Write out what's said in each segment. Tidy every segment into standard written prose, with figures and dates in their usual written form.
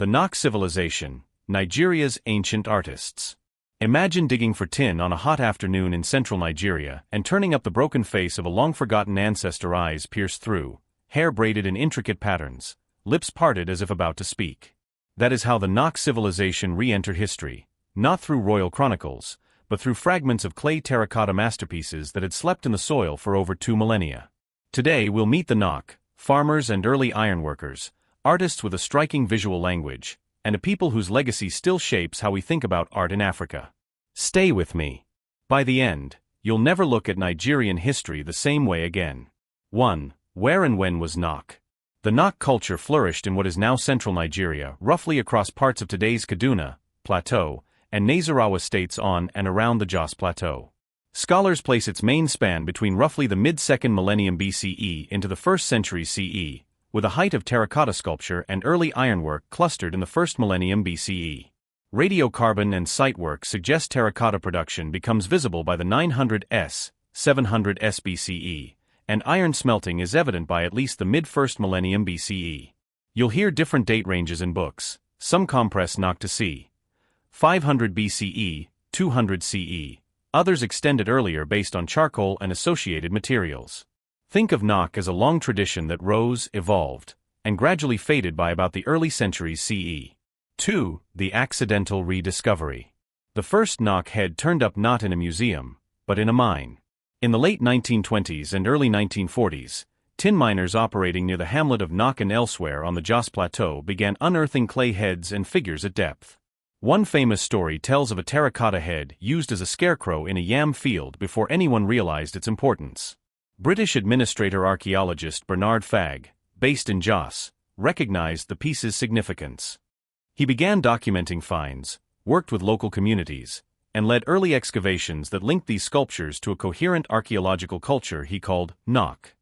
The Nok Civilization, Nigeria's Ancient Artists. Imagine digging for tin on a hot afternoon in central Nigeria and turning up the broken face of a long-forgotten ancestor, eyes pierced through, hair braided in intricate patterns, lips parted as if about to speak. That is how the Nok civilization re-entered history, not through royal chronicles, but through fragments of clay terracotta masterpieces that had slept in the soil for over 2 millennia. Today we'll meet the Nok, farmers and early ironworkers, artists with a striking visual language, and a people whose legacy still shapes how we think about art in Africa. Stay with me. By the end, you'll never look at Nigerian history the same way again. 1. Where and when was Nok? The Nok culture flourished in what is now central Nigeria, roughly across parts of today's Kaduna, Plateau, and Nasarawa states on and around the Jos Plateau. Scholars place its main span between roughly the mid-2nd millennium BCE into the 1st century CE, with a height of terracotta sculpture and early ironwork clustered in the 1st millennium BCE. Radiocarbon and site work suggest terracotta production becomes visible by the 900s, 700s BCE, and iron smelting is evident by at least the mid-1st millennium BCE. You'll hear different date ranges in books, some compress Nok to c. 500 BCE, 200 CE, others extended earlier based on charcoal and associated materials. Think of Nok as a long tradition that rose, evolved, and gradually faded by about the early centuries CE. 2. The Accidental Rediscovery. The first Nok head turned up not in a museum, but in a mine. In the late 1920s and early 1940s, tin miners operating near the hamlet of Nok and elsewhere on the Jos Plateau began unearthing clay heads and figures at depth. One famous story tells of a terracotta head used as a scarecrow in a yam field before anyone realized its importance. British administrator archaeologist Bernard Fagg, based in Jos, recognized the piece's significance. He began documenting finds, worked with local communities, and led early excavations that linked these sculptures to a coherent archaeological culture he called Nok.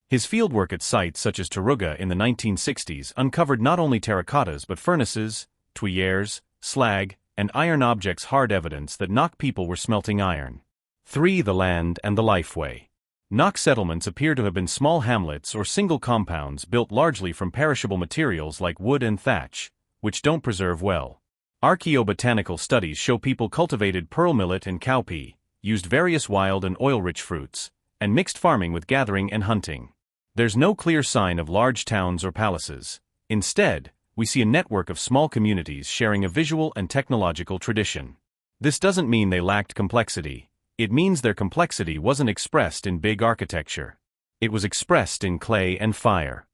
His fieldwork at sites such as Taruga in the 1960s uncovered not only terracottas but furnaces, tuyères, slag, and iron objects, hard evidence that Nok people were smelting iron. 3. The land and the Lifeway. Nok settlements appear to have been small hamlets or single compounds built largely from perishable materials like wood and thatch, which don't preserve well. Archaeobotanical studies show people cultivated pearl millet and cowpea, used various wild and oil-rich fruits, and mixed farming with gathering and hunting. There's no clear sign of large towns or palaces. Instead, we see a network of small communities sharing a visual and technological tradition. This doesn't mean they lacked complexity. It means their complexity wasn't expressed in big architecture. It was expressed in clay and fire.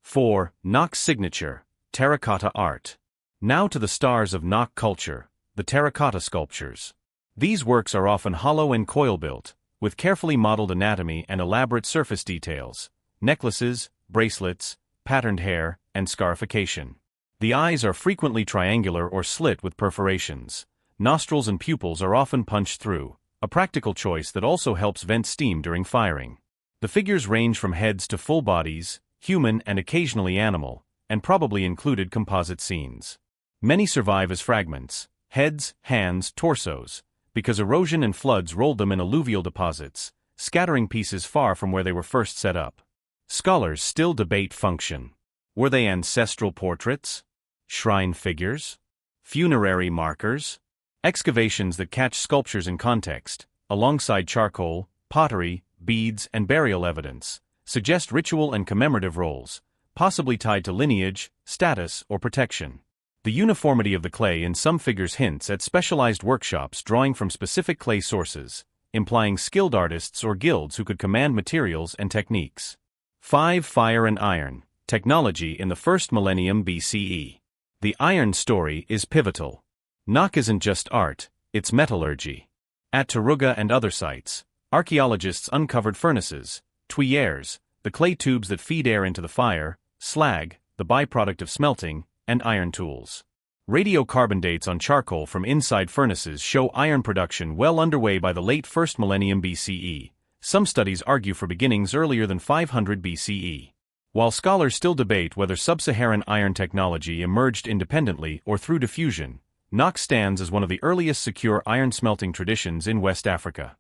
4. Nok's signature, terracotta art. Now to the stars of Nok culture, the terracotta sculptures. These works are often hollow and coil-built, with carefully modeled anatomy and elaborate surface details, necklaces, bracelets, patterned hair, and scarification. The eyes are frequently triangular or slit with perforations. Nostrils and pupils are often punched through, a practical choice that also helps vent steam during firing. The figures range from heads to full bodies, human and occasionally animal, and probably included composite scenes. Many survive as fragments, heads, hands, torsos, because erosion and floods rolled them in alluvial deposits, scattering pieces far from where they were first set up. Scholars still debate function. Were they ancestral portraits? Shrine figures? Funerary markers? Excavations that catch sculptures in context, alongside charcoal, pottery, beads, and burial evidence, suggest ritual and commemorative roles, possibly tied to lineage, status, or protection. The uniformity of the clay in some figures hints at specialized workshops drawing from specific clay sources, implying skilled artists or guilds who could command materials and techniques. 5. Fire and iron, technology in the 1st millennium BCE. The iron story is pivotal. Nok isn't just art, it's metallurgy. At Taruga and other sites, archaeologists uncovered furnaces, tuyères, the clay tubes that feed air into the fire, slag, the byproduct of smelting, and iron tools. Radiocarbon dates on charcoal from inside furnaces show iron production well underway by the late 1st millennium BCE. Some studies argue for beginnings earlier than 500 BCE. While scholars still debate whether sub-Saharan iron technology emerged independently or through diffusion, Nok stands as one of the earliest secure iron smelting traditions in West Africa.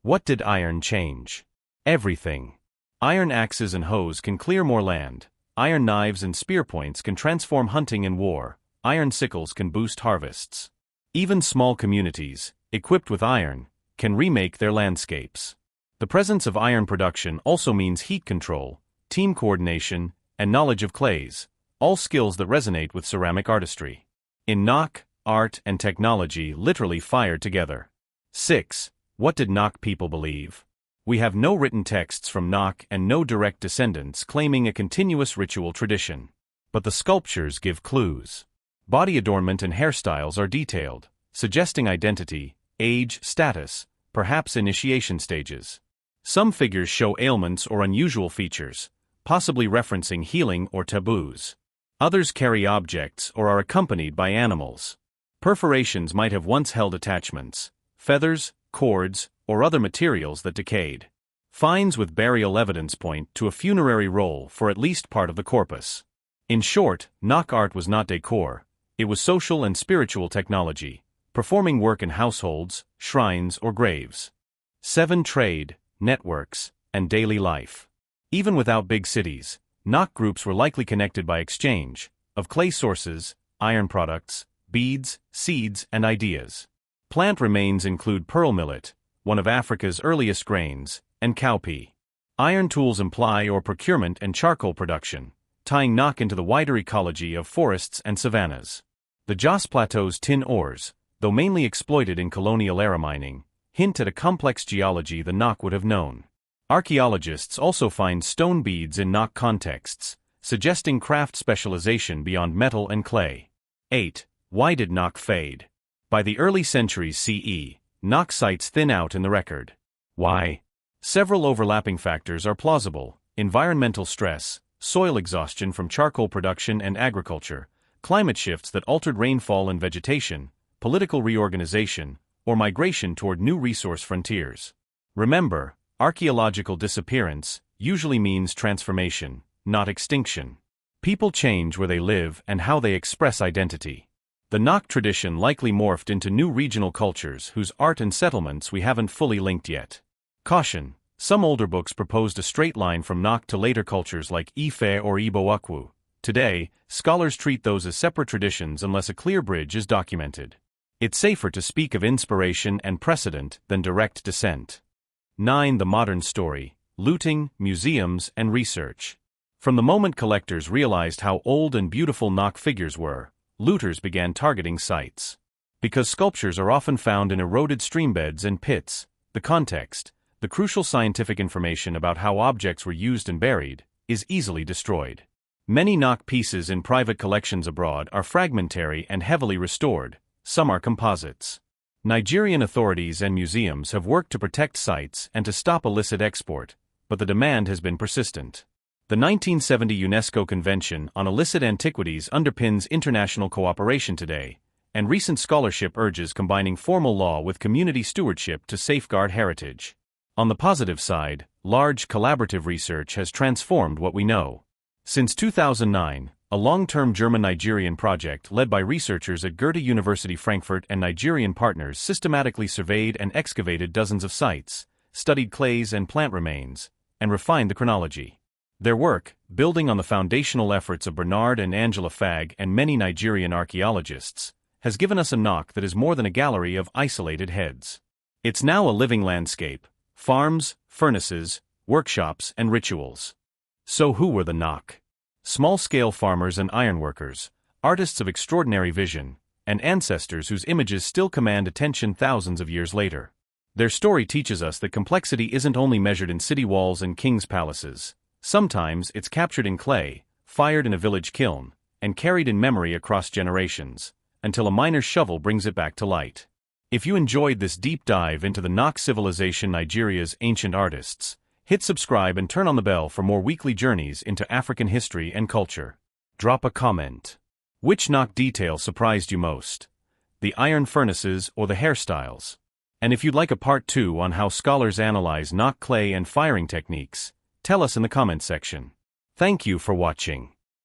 What did iron change? Everything. Iron axes and hoes can clear more land. Iron knives and spear points can transform hunting and war, iron sickles can boost harvests. Even small communities, equipped with iron, can remake their landscapes. The presence of iron production also means heat control, team coordination, and knowledge of clays, all skills that resonate with ceramic artistry. In Nok, art and technology literally fired together. 6. What did Nok people believe? We have no written texts from Nok and no direct descendants claiming a continuous ritual tradition. But the sculptures give clues. Body adornment and hairstyles are detailed, suggesting identity, age, status, perhaps initiation stages. Some figures show ailments or unusual features, possibly referencing healing or taboos. Others carry objects or are accompanied by animals. Perforations might have once held attachments, feathers, cords, or other materials that decayed. Finds with burial evidence point to a funerary role for at least part of the corpus. In short, Nok art was not decor, it was social and spiritual technology, performing work in households, shrines, or graves. 7. Trade, networks, and daily life. Even without big cities, Nok groups were likely connected by exchange of clay sources, iron products, beads, seeds, and ideas. Plant remains include pearl millet, one of Africa's earliest grains, and cowpea. Iron tools imply or procurement and charcoal production, tying Nok into the wider ecology of forests and savannas. The Jos Plateau's tin ores, though mainly exploited in colonial era mining, hint at a complex geology the Nok would have known. Archaeologists also find stone beads in Nok contexts, suggesting craft specialization beyond metal and clay. 8. Why did Nok fade? By the early centuries CE, Nok sites thin out in the record. Why? Several overlapping factors are plausible: environmental stress, soil exhaustion from charcoal production and agriculture, climate shifts that altered rainfall and vegetation, political reorganization, or migration toward new resource frontiers. Remember, archaeological disappearance usually means transformation, not extinction. People change where they live and how they express identity. The Nok tradition likely morphed into new regional cultures whose art and settlements we haven't fully linked yet. Caution: some older books proposed a straight line from Nok to later cultures like Ife or Igbo Ukwu. Today, scholars treat those as separate traditions unless a clear bridge is documented. It's safer to speak of inspiration and precedent than direct descent. 9. The modern story: looting, museums, and research. From the moment collectors realized how old and beautiful Nok figures were, looters began targeting sites. Because sculptures are often found in eroded streambeds and pits, the context, the crucial scientific information about how objects were used and buried, is easily destroyed. Many Nok pieces in private collections abroad are fragmentary and heavily restored, some are composites. Nigerian authorities and museums have worked to protect sites and to stop illicit export, but the demand has been persistent. The 1970 UNESCO Convention on Illicit Antiquities underpins international cooperation today, and recent scholarship urges combining formal law with community stewardship to safeguard heritage. On the positive side, large collaborative research has transformed what we know. Since 2009, a long-term German-Nigerian project led by researchers at Goethe University Frankfurt and Nigerian partners systematically surveyed and excavated dozens of sites, studied clays and plant remains, and refined the chronology. Their work, building on the foundational efforts of Bernard and Angela Fagg and many Nigerian archaeologists, has given us a Nok that is more than a gallery of isolated heads. It's now a living landscape: farms, furnaces, workshops, and rituals. So who were the Nok? Small-scale farmers and ironworkers, artists of extraordinary vision, and ancestors whose images still command attention thousands of years later. Their story teaches us that complexity isn't only measured in city walls and kings' palaces. Sometimes it's captured in clay, fired in a village kiln, and carried in memory across generations, until a miner's shovel brings it back to light. If you enjoyed this deep dive into the Nok civilization, Nigeria's ancient artists, hit subscribe and turn on the bell for more weekly journeys into African history and culture. Drop a comment. Which Nok detail surprised you most? The iron furnaces or the hairstyles? And if you'd like a part 2 on how scholars analyze Nok clay and firing techniques, tell us in the comments section. Thank you for watching.